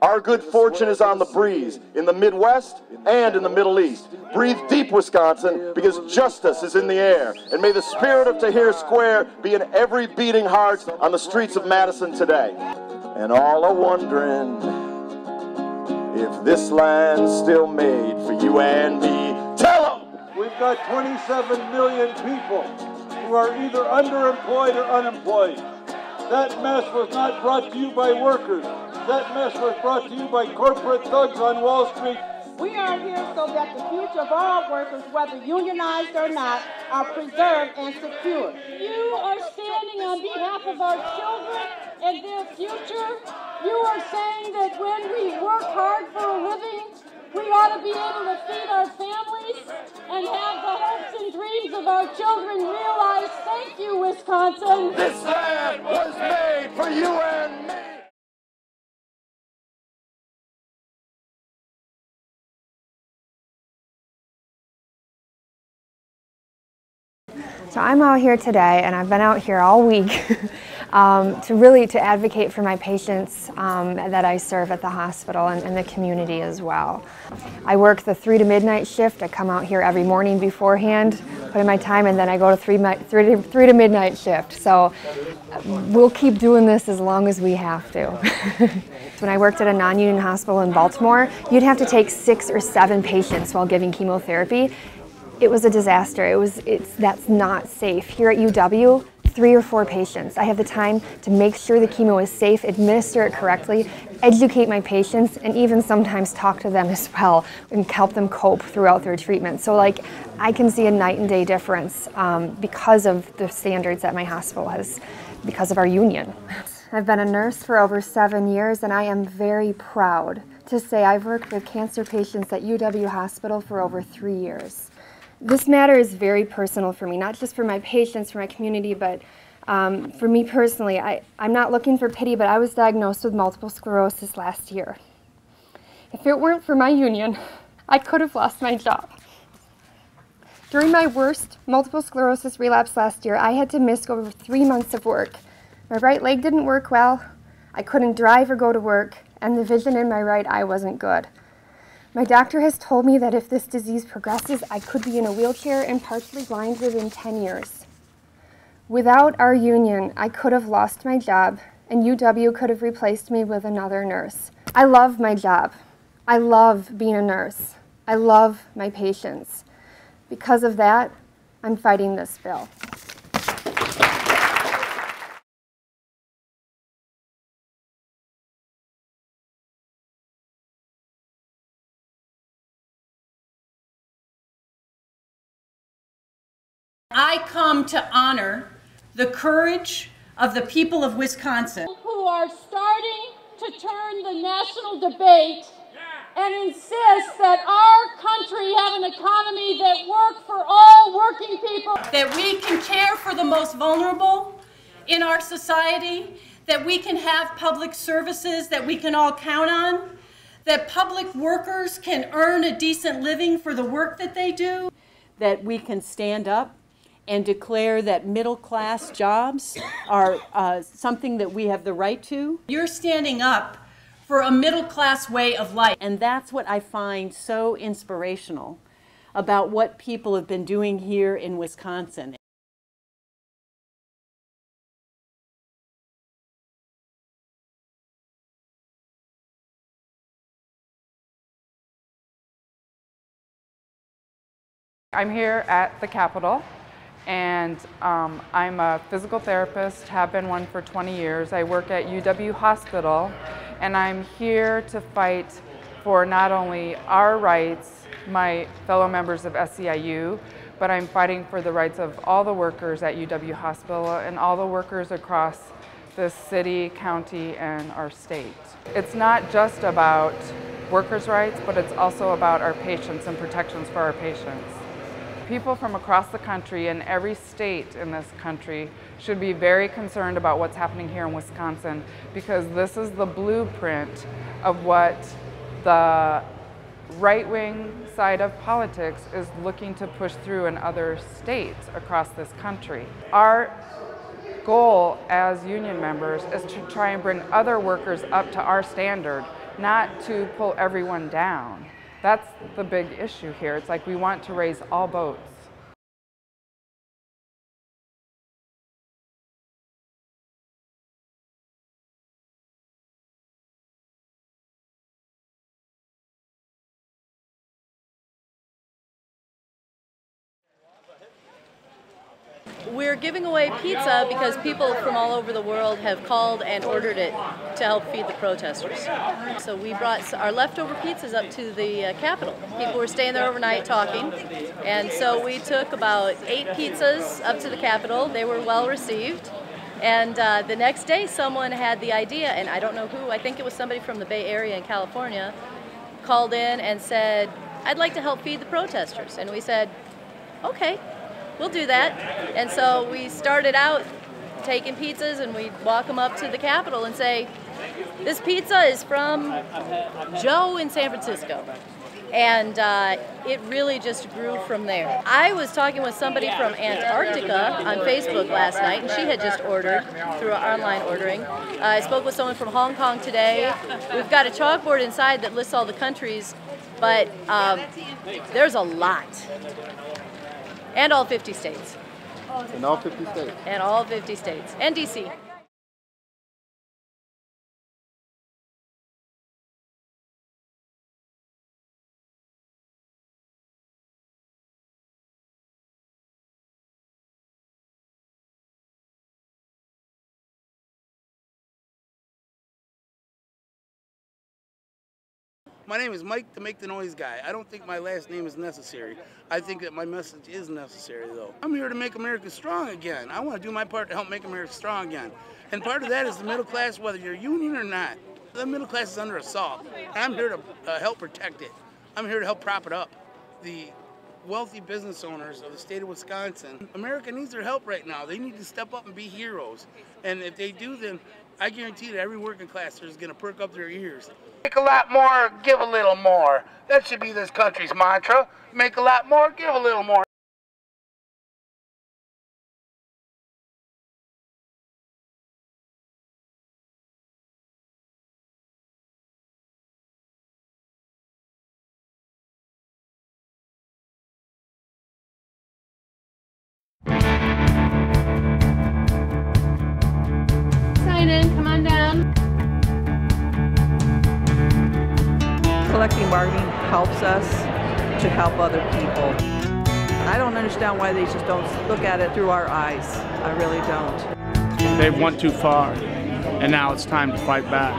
Our good fortune is on the breeze in the Midwest and in the Middle East. Breathe deep, Wisconsin, because justice is in the air. And may the spirit of Tahrir Square be in every beating heart on the streets of Madison today. And all are wondering if this land's still made for you and me. Tell them! We've got 27 million people who are either underemployed or unemployed. That mess was not brought to you by workers. That mess was brought to you by corporate thugs on Wall Street. We are here so that the future of all workers, whether unionized or not, are preserved and secured. You are standing on behalf of our children and their future. You are saying that when we work hard for a living, we ought to be able to feed our families and have the hopes and dreams of our children realized. Thank you, Wisconsin. This land was made for you and me. So I'm out here today, and I've been out here all week to advocate for my patients that I serve at the hospital and the community as well. I work the 3 to midnight shift. I come out here every morning beforehand, put in my time, and then I go to 3 to midnight shift. So we'll keep doing this as long as we have to. When I worked at a non-union hospital in Baltimore, you'd have to take 6 or 7 patients while giving chemotherapy. It was a disaster. That's not safe. Here at UW, 3 or 4 patients. I have the time to make sure the chemo is safe, administer it correctly, educate my patients, and even sometimes talk to them as well and help them cope throughout their treatment. So I can see a night and day difference because of the standards that my hospital has, because of our union. I've been a nurse for over 7 years, and I am very proud to say I've worked with cancer patients at UW Hospital for over 3 years. This matter is very personal for me, not just for my patients, for my community, but for me personally. I'm not looking for pity, but I was diagnosed with multiple sclerosis last year. If it weren't for my union, I could have lost my job. During my worst multiple sclerosis relapse last year, I had to miss over 3 months of work. My right leg didn't work well, I couldn't drive or go to work, and the vision in my right eye wasn't good. My doctor has told me that if this disease progresses, I could be in a wheelchair and partially blind within 10 years. Without our union, I could have lost my job, and UW could have replaced me with another nurse. I love my job. I love being a nurse. I love my patients. Because of that, I'm fighting this bill. I come to honor the courage of the people of Wisconsin, who are starting to turn the national debate and insist that our country have an economy that works for all working people. that we can care for the most vulnerable in our society, that we can have public services that we can all count on, that public workers can earn a decent living for the work that they do, that we can stand up and declare that middle-class jobs are something that we have the right to. You're standing up for a middle-class way of life. And that's what I find so inspirational about what people have been doing here in Wisconsin. I'm here at the Capitol, and I'm a physical therapist, have been one for 20 years. I work at UW Hospital, and I'm here to fight for not only our rights, my fellow members of SEIU, but I'm fighting for the rights of all the workers at UW Hospital and all the workers across this city, county, and our state. It's not just about workers' rights, but it's also about our patients and protections for our patients. People from across the country and every state in this country should be very concerned about what's happening here in Wisconsin, because this is the blueprint of what the right-wing side of politics is looking to push through in other states across this country. Our goal as union members is to try and bring other workers up to our standard, not to pull everyone down. That's the big issue here. It's like we want to raise all boats. We're giving away pizza because people from all over the world have called and ordered it to help feed the protesters. So we brought our leftover pizzas up to the Capitol. People were staying there overnight talking, and so we took about 8 pizzas up to the Capitol. They were well received, and the next day someone had the idea, and I don't know who, I think it was somebody from the Bay Area in California, called in and said, "I'd like to help feed the protesters." And we said, "Okay, we'll do that." And so we started out taking pizzas, and we'd walk them up to the Capitol and say, "This pizza is from Joe in San Francisco." And it really just grew from there. I was talking with somebody from Antarctica on Facebook last night, and she had just ordered through online ordering. I spoke with someone from Hong Kong today. We've got a chalkboard inside that lists all the countries, but there's a lot. And all 50 states. In all 50 states. And all 50 states. And DC. My name is Mike, the Make the Noise guy. I don't think my last name is necessary. I think that my message is necessary, though. I'm here to make America strong again. I want to do my part to help make America strong again. And part of that is the middle class, whether you're union or not. The middle class is under assault. I'm here to help protect it. I'm here to help prop it up. The wealthy business owners of the state of Wisconsin, America needs their help right now. They need to step up and be heroes. And if they do, then I guarantee that every working class is going to perk up their ears. Make a lot more, give a little more. That should be this country's mantra. Make a lot more, give a little more. Sign in, come on down. Collective bargaining helps us to help other people. I don't understand why they just don't look at it through our eyes. I really don't. They've went too far, and now it's time to fight back.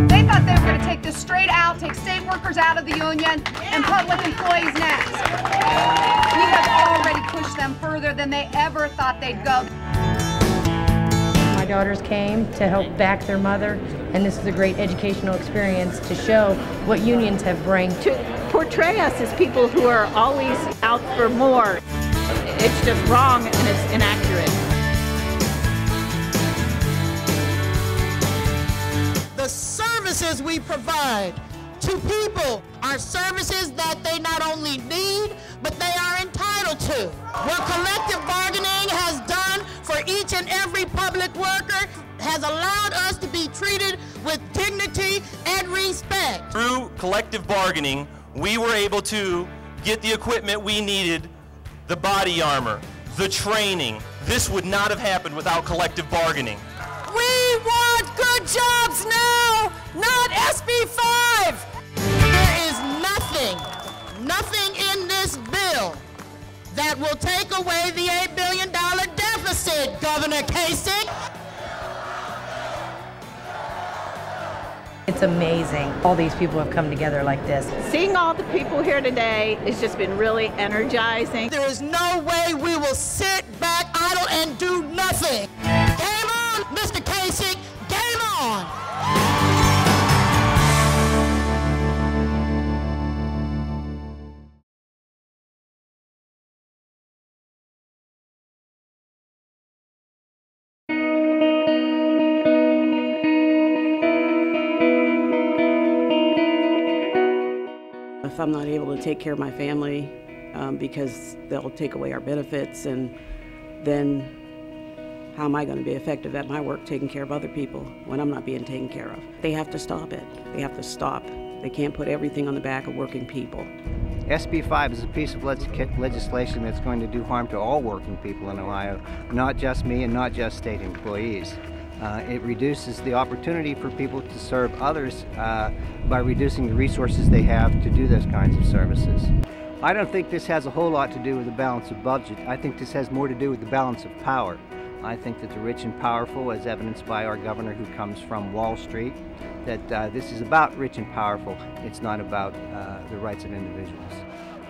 They thought they were going to take this straight out, take state workers out of the union, and public employees next. We have already pushed them further than they ever thought they'd go. My daughters came to help back their mother, and this is a great educational experience to show what unions have bring. To portray us as people who are always out for more, it's just wrong and it's inaccurate. The services we provide to people are services that they not only need, but they are entitled to. What collective bargaining has done for each and every public worker has allowed us to be treated with dignity and respect. Through collective bargaining, we were able to get the equipment we needed, the body armor, the training. This would not have happened without collective bargaining. We want good jobs now, not SB 5. There is nothing in this bill that will take away the $8 billion deficit, Governor Kasich. It's amazing. All these people have come together like this. Seeing all the people here today has just been really energizing. There is no way we will sit back idle and do nothing. Game on, Mr. Kasich, game on. If I'm not able to take care of my family because they'll take away our benefits, and then how am I going to be effective at my work taking care of other people when I'm not being taken care of? They have to stop it. They have to stop. They can't put everything on the back of working people. SB 5 is a piece of legislation that's going to do harm to all working people in Ohio, not just me and not just state employees. It reduces the opportunity for people to serve others by reducing the resources they have to do those kinds of services. I don't think this has a whole lot to do with the balance of budget. I think this has more to do with the balance of power. I think that the rich and powerful, as evidenced by our governor who comes from Wall Street, that this is about rich and powerful. It's not about the rights of individuals.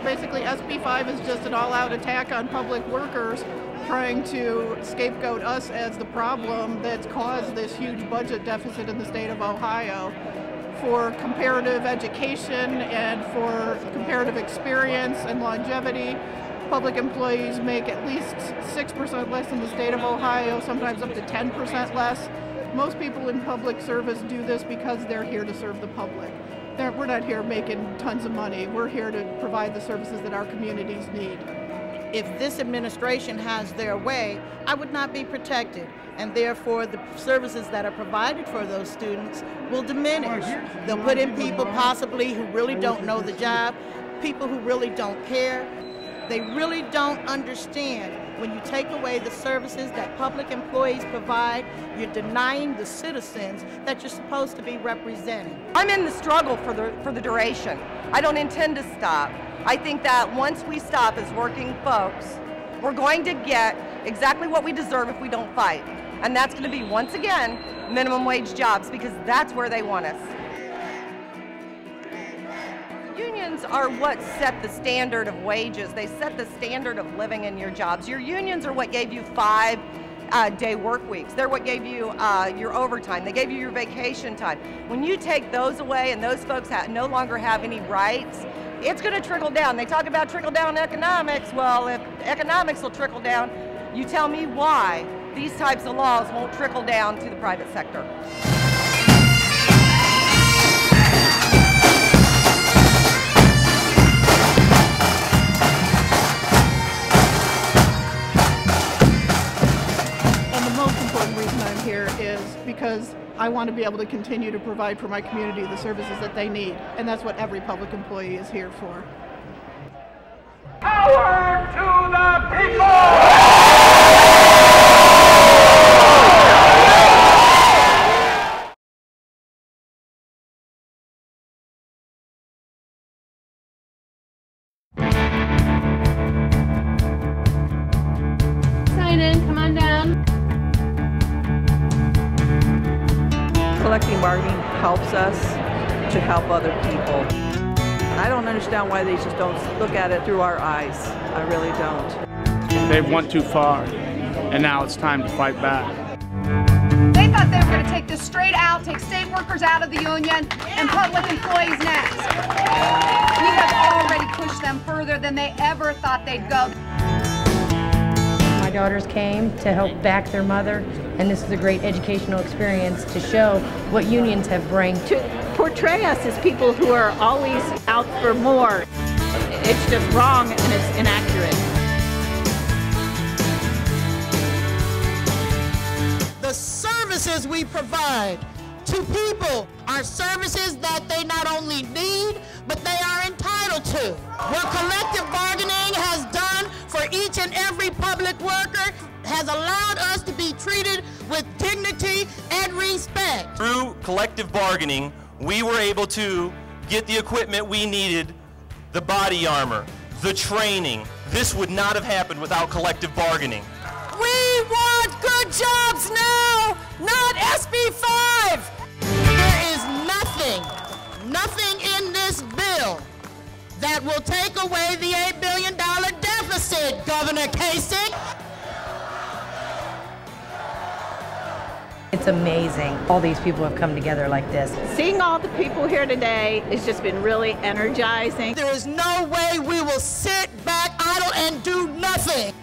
Basically, SB 5 is just an all-out attack on public workers, trying to scapegoat us as the problem that's caused this huge budget deficit in the state of Ohio. For comparative education and for comparative experience and longevity, public employees make at least 6% less in the state of Ohio, sometimes up to 10% less. Most people in public service do this because they're here to serve the public. We're not here making tons of money. We're here to provide the services that our communities need. If this administration has their way, I would not be protected, and therefore the services that are provided for those students will diminish. They'll put in people possibly who really don't know the job, people who really don't care. They really don't understand when you take away the services that public employees provide, you're denying the citizens that you're supposed to be representing. I'm in the struggle for the duration. I don't intend to stop. I think that once we stop as working folks, we're going to get exactly what we deserve if we don't fight. And that's going to be, once again, minimum wage jobs, because that's where they want us. Unions are what set the standard of wages. They set the standard of living in your jobs. Your unions are what gave you 5-day work weeks. They're what gave you your overtime. They gave you your vacation time. When you take those away and those folks no longer have any rights, it's going to trickle down. They talk about trickle down economics. Well, if economics will trickle down, you tell me why these types of laws won't trickle down to the private sector. Here is because I want to be able to continue to provide for my community the services that they need, and that's what every public employee is here for. Power to the people! Sign in, come on down. Collective bargaining helps us to help other people. I don't understand why they just don't look at it through our eyes. I really don't. They've went too far, and now it's time to fight back. They thought they were going to take this straight out, take state workers out of the union, and public employees next. We have already pushed them further than they ever thought they'd go. My daughters came to help back their mother, and this is a great educational experience to show what unions have bring. To portray us as people who are always out for more, it's just wrong and it's inaccurate. The services we provide to people are services that they not only need, but they are entitled to. What collective bargaining has done for each and every public worker has allowed us to be treated with dignity and respect. Through collective bargaining, we were able to get the equipment we needed, the body armor, the training. This would not have happened without collective bargaining. We want good jobs now, not SB 5. There is nothing in this bill that will take away the $8 billion deficit, Governor Kasich. It's amazing. All these people have come together like this. Seeing all the people here today has just been really energizing. There is no way we will sit back idle and do nothing.